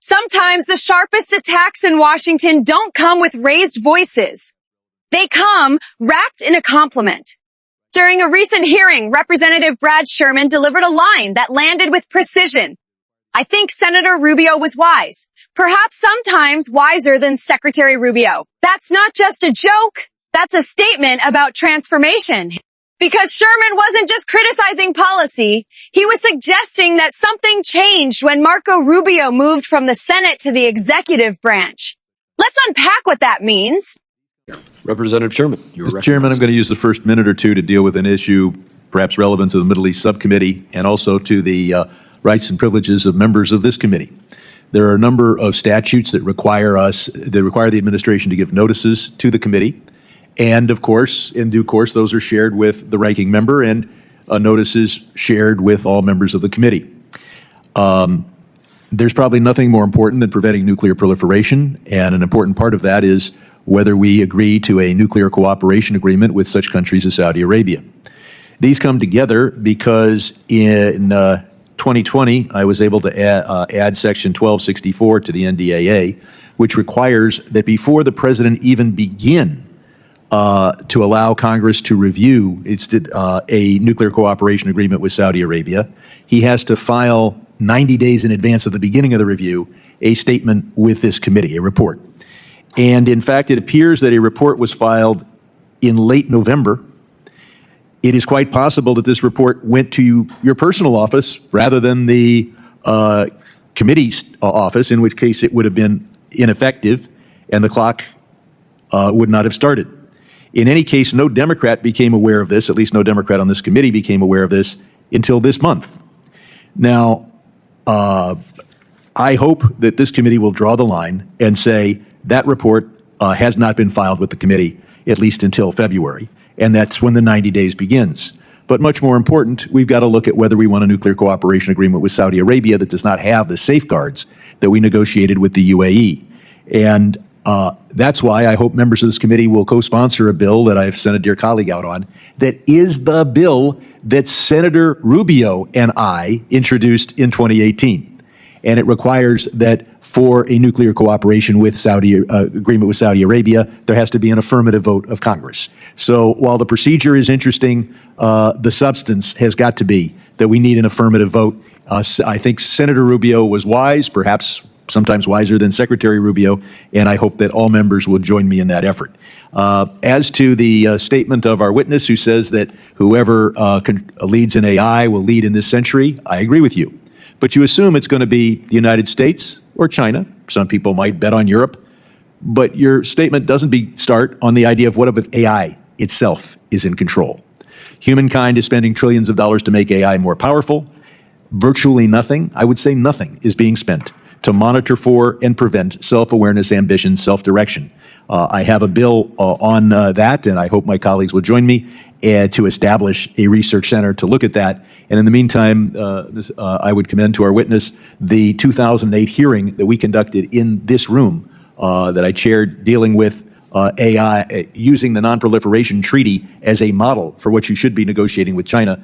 Sometimes the sharpest attacks in Washington don't come with raised voices. They come wrapped in a compliment. During a recent hearing, Representative Brad Sherman delivered a line that landed with precision. I think Senator Rubio was wise, perhaps sometimes wiser than Secretary Rubio. That's not just a joke. That's a statement about transformation. Because Sherman wasn't just criticizing policy, he was suggesting that something changed when Marco Rubio moved from the Senate to the executive branch. Let's unpack what that means. Representative Sherman. Mr. Chairman, I'm going to use the first minute or two to deal with an issue perhaps relevant to the Middle East Subcommittee and also to the rights and privileges of members of this committee. There are a number of statutes that require the administration to give notices to the committee. And of course, in due course, those are shared with the ranking member and notices shared with all members of the committee. There's probably nothing more important than preventing nuclear proliferation, and an important part of that is whether we agree to a nuclear cooperation agreement with such countries as Saudi Arabia. These come together because in 2020, I was able to add Section 1264 to the NDAA, which requires that before the president even begin to allow Congress to review a nuclear cooperation agreement with Saudi Arabia, he has to file 90 days in advance of the beginning of the review a statement with this committee, a report. And in fact, it appears that a report was filed in late November. It is quite possible that this report went to your personal office rather than the committee's office, in which case it would have been ineffective and the clock would not have started. In any case, no Democrat became aware of this, at least no Democrat on this committee became aware of this until this month. Now, I hope that this committee will draw the line and say that report has not been filed with the committee, at least until February, and that's when the 90 days begins. But much more important, we've got to look at whether we want a nuclear cooperation agreement with Saudi Arabia that does not have the safeguards that we negotiated with the UAE. And that's why I hope members of this committee will co-sponsor a bill that I've sent a dear colleague out on that is the bill that Senator Rubio and I introduced in 2018. And it requires that for a nuclear cooperation with agreement with Saudi Arabia, there has to be an affirmative vote of Congress. So while the procedure is interesting, the substance has got to be that we need an affirmative vote. I think Senator Rubio was wise, perhaps sometimes wiser than Secretary Rubio, and I hope that all members will join me in that effort. As to the statement of our witness who says that whoever leads in AI will lead in this century, I agree with you. But you assume it's going to be the United States or China. Some people might bet on Europe. But your statement doesn't start on the idea of what if AI itself is in control. Humankind is spending trillions of dollars to make AI more powerful. Virtually nothing, I would say nothing, is being spent to monitor for and prevent self-awareness, ambition, self-direction. I have a bill on that, and I hope my colleagues will join me to establish a research center to look at that. And in the meantime, I would commend to our witness the 2008 hearing that we conducted in this room that I chaired dealing with AI, using the Non-Proliferation Treaty as a model for what you should be negotiating with China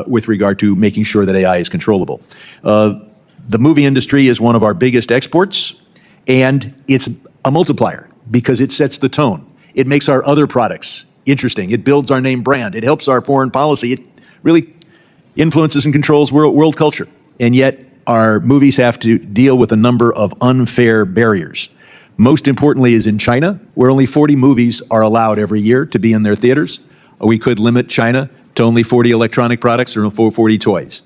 with regard to making sure that AI is controllable. The movie industry is one of our biggest exports, and it's a multiplier because it sets the tone. It makes our other products interesting. It builds our name brand. It helps our foreign policy. It really influences and controls world culture. And yet our movies have to deal with a number of unfair barriers. Most importantly is in China, where only 40 movies are allowed every year to be in their theaters. We could limit China to only 40 electronic products or 40 toys.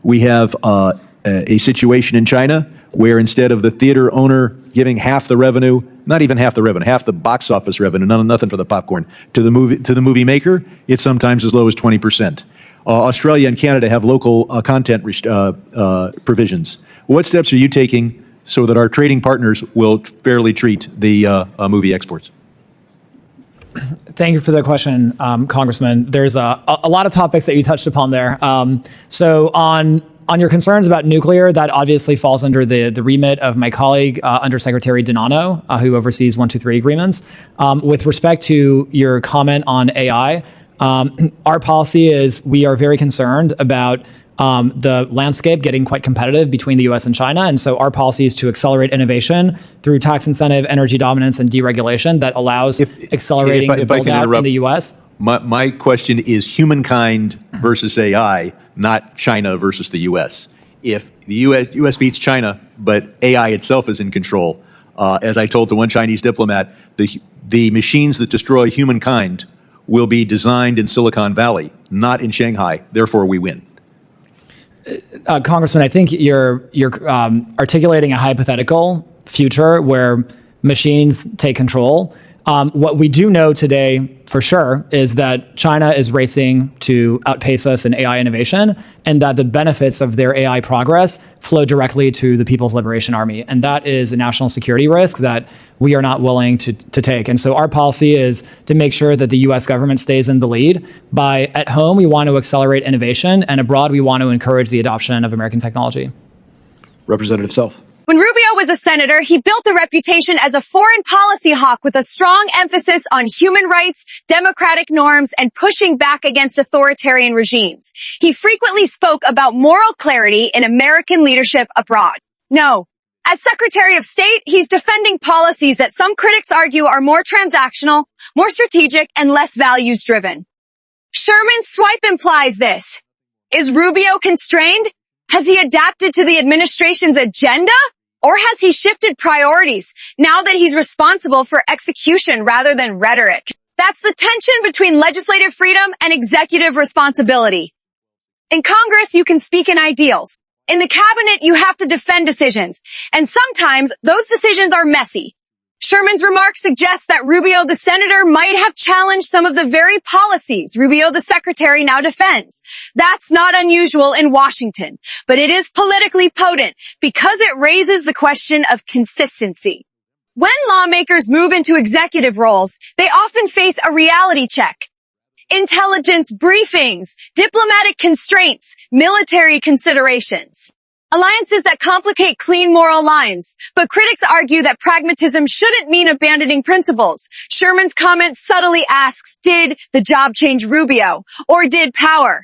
We have a situation in China where instead of the theater owner giving half the revenue, not even half the revenue, half the box office revenue, nothing for the popcorn, to the movie maker, it's sometimes as low as 20%. Australia and Canada have local content provisions. What steps are you taking so that our trading partners will fairly treat the movie exports? Thank you for the question, Congressman. There's a lot of topics that you touched upon there. So on your concerns about nuclear, that obviously falls under the remit of my colleague, Undersecretary Donano, who oversees 123 agreements. With respect to your comment on AI, our policy is we are very concerned about the landscape getting quite competitive between the U.S. and China. And so our policy is to accelerate innovation through tax incentive, energy dominance, and deregulation that allows accelerating the build-out in the U.S. My question is humankind versus AI, not China versus the U.S. If the U.S. beats China, but AI itself is in control, as I told to one Chinese diplomat, the machines that destroy humankind will be designed in Silicon Valley, not in Shanghai. Therefore, we win. Congressman, I think you're articulating a hypothetical future where machines take control. What we do know today for sure is that China is racing to outpace us in AI innovation, and that the benefits of their AI progress flow directly to the People's Liberation Army. And that is a national security risk that we are not willing to take. And so our policy is to make sure that the US government stays in the lead. By at home, we want to accelerate innovation, and abroad, we want to encourage the adoption of American technology. Representative Self. When Rubio was a senator, he built a reputation as a foreign policy hawk with a strong emphasis on human rights, democratic norms, and pushing back against authoritarian regimes. He frequently spoke about moral clarity in American leadership abroad. No. As Secretary of State, he's defending policies that some critics argue are more transactional, more strategic, and less values-driven. Sherman's swipe implies this. Is Rubio constrained? Has he adapted to the administration's agenda? Or has he shifted priorities now that he's responsible for execution rather than rhetoric? That's the tension between legislative freedom and executive responsibility. In Congress, you can speak in ideals. In the cabinet, you have to defend decisions. And sometimes those decisions are messy. Sherman's remarks suggest that Rubio the senator might have challenged some of the very policies Rubio the secretary now defends. That's not unusual in Washington, but it is politically potent because it raises the question of consistency. When lawmakers move into executive roles, they often face a reality check. Intelligence briefings, diplomatic constraints, military considerations. Alliances that complicate clean moral lines, but critics argue that pragmatism shouldn't mean abandoning principles. Sherman's comment subtly asks, did the job change Rubio, or did power?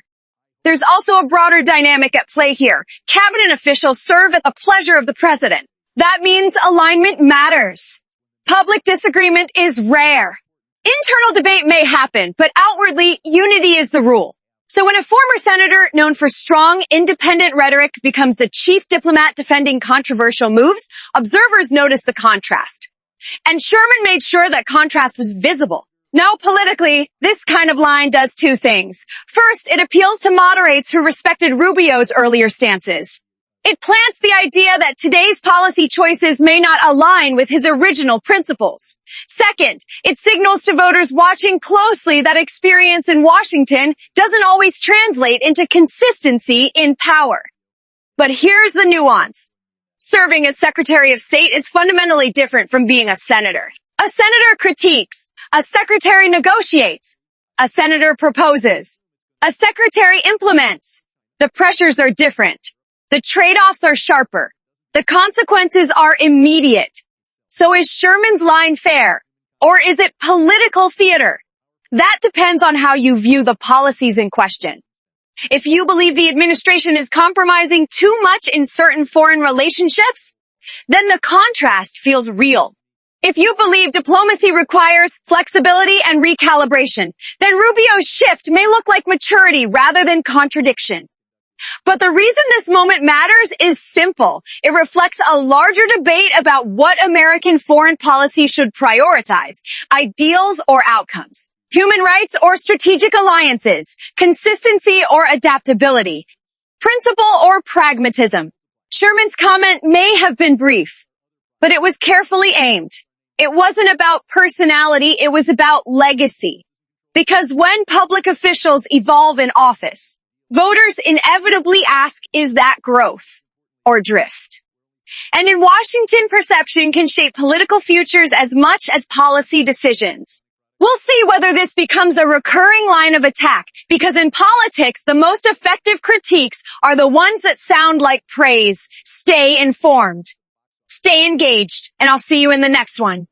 There's also a broader dynamic at play here. Cabinet officials serve at the pleasure of the president. That means alignment matters. Public disagreement is rare. Internal debate may happen, but outwardly, unity is the rule. So when a former senator known for strong, independent rhetoric becomes the chief diplomat defending controversial moves, observers notice the contrast. And Sherman made sure that contrast was visible. Now, politically, this kind of line does two things. First, it appeals to moderates who respected Rubio's earlier stances. It plants the idea that today's policy choices may not align with his original principles. Second, it signals to voters watching closely that experience in Washington doesn't always translate into consistency in power. But here's the nuance. Serving as Secretary of State is fundamentally different from being a senator. A senator critiques. A secretary negotiates. A senator proposes. A secretary implements. The pressures are different. The trade-offs are sharper. The consequences are immediate. So is Sherman's line fair? Or is it political theater? That depends on how you view the policies in question. If you believe the administration is compromising too much in certain foreign relationships, then the contrast feels real. If you believe diplomacy requires flexibility and recalibration, then Rubio's shift may look like maturity rather than contradiction. But the reason this moment matters is simple. It reflects a larger debate about what American foreign policy should prioritize, ideals or outcomes, human rights or strategic alliances, consistency or adaptability, principle or pragmatism. Sherman's comment may have been brief, but it was carefully aimed. It wasn't about personality, it was about legacy. Because when public officials evolve in office, voters inevitably ask, is that growth or drift? And in Washington, perception can shape political futures as much as policy decisions. We'll see whether this becomes a recurring line of attack, because in politics, the most effective critiques are the ones that sound like praise. Stay informed. Stay engaged, and I'll see you in the next one.